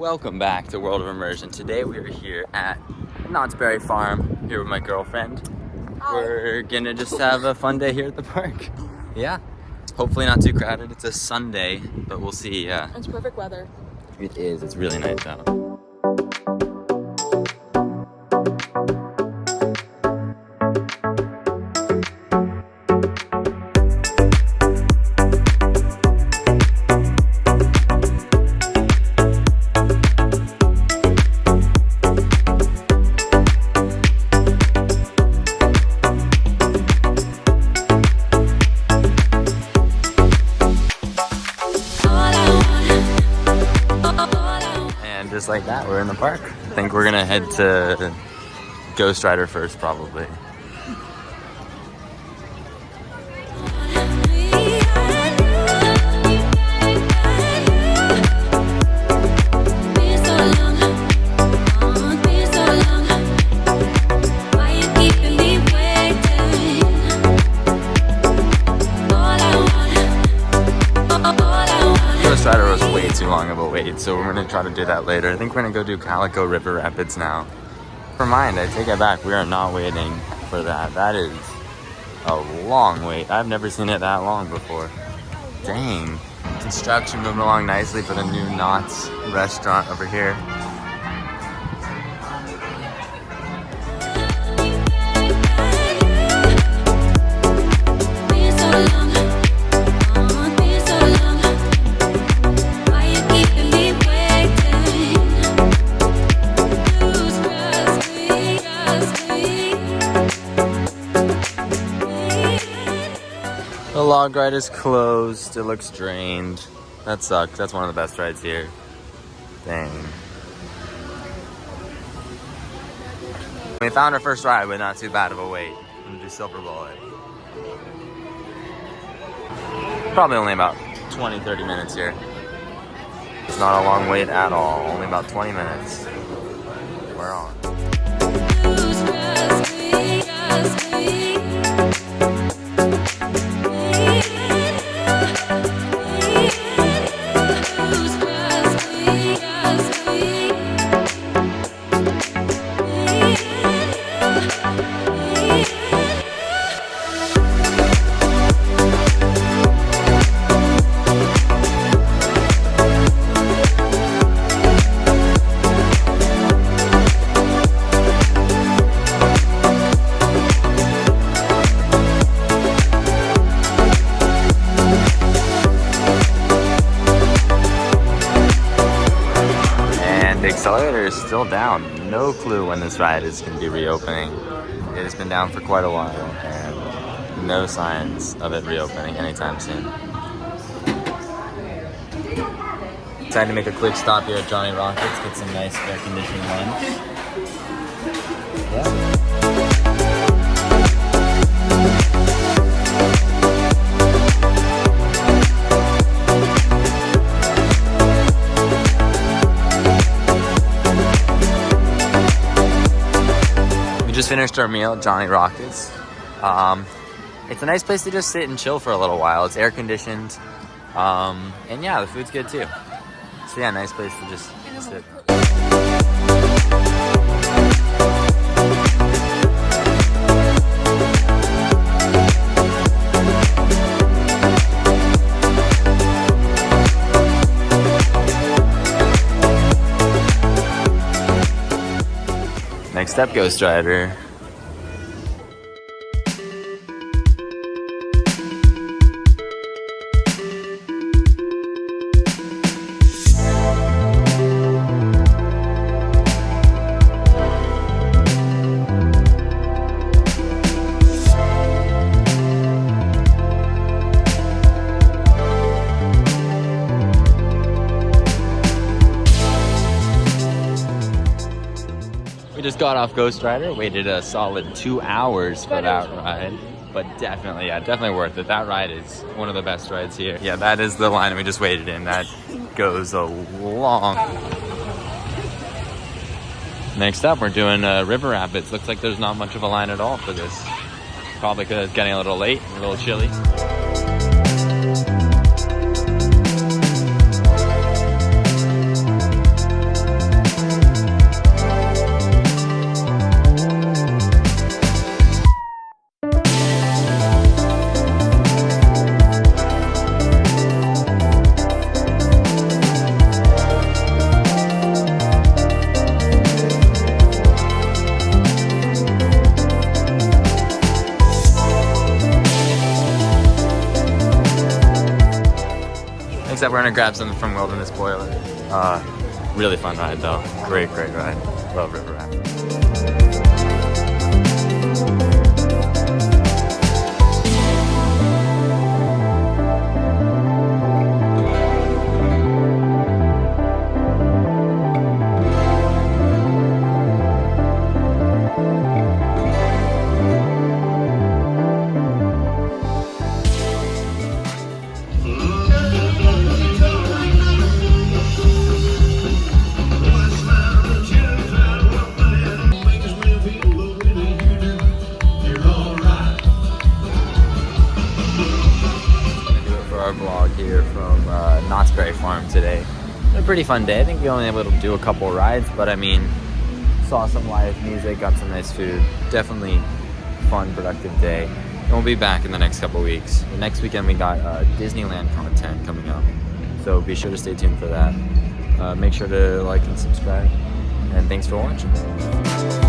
Welcome back to World of Immersion. Today we are here at Knott's Berry Farm, here with my girlfriend. Hi. We're gonna just have a fun day here at the park. Yeah, hopefully not too crowded. It's a Sunday, but we'll see. It's perfect weather. It is, it's really nice out. Just like that, we're in the park. I think we're gonna head to Ghost Rider first, probably. Ghost Rider was way too long of a wait, so we're gonna try to do that later. I think we're gonna go do Calico River Rapids now. Never mind, I take it back. We are not waiting for that. That is a long wait. I've never seen it that long before. Dang. Construction moving along nicely for the new Knott's restaurant over here. The log ride is closed. It looks drained. That sucks. That's one of the best rides here. Dang. We found our first ride, but not too bad of a wait. I'm gonna do Silver Bullet. Probably only about 20-30 minutes here. It's not a long wait at all. Only about 20 minutes. We're on. The accelerator is still down. No clue when this ride is going to be reopening. It has been down for quite a while and no signs of it reopening anytime soon. Decided to make a quick stop here at Johnny Rockets, get some nice air-conditioned lunch. Yeah. Just finished our meal at Johnny Rockets. It's a nice place to just sit and chill for a little while. It's air conditioned, and yeah, the food's good too. So yeah, nice place to just sit. Next up, Ghost Rider. We just got off Ghost Rider, waited a solid 2 hours for that ride. But definitely, yeah, definitely worth it. That ride is one of the best rides here. Yeah, that is the line we just waited in. That goes a long... Next up, we're doing River Rapids. Looks like there's not much of a line at all for this. Probably because it's getting a little late, a little chilly. said, we're gonna grab something from Wilderness Boiler. Really fun ride though. Great ride. Love River Rapids. Vlog here from Knott's Berry Farm today. A pretty fun day. I think we only able to do a couple rides, but I mean, saw some live music, got some nice food. Definitely fun, productive day. And we'll be back in the next couple weeks. The next weekend we got Disneyland content coming up, so be sure to stay tuned for that. Make sure to like and subscribe, and thanks for watching.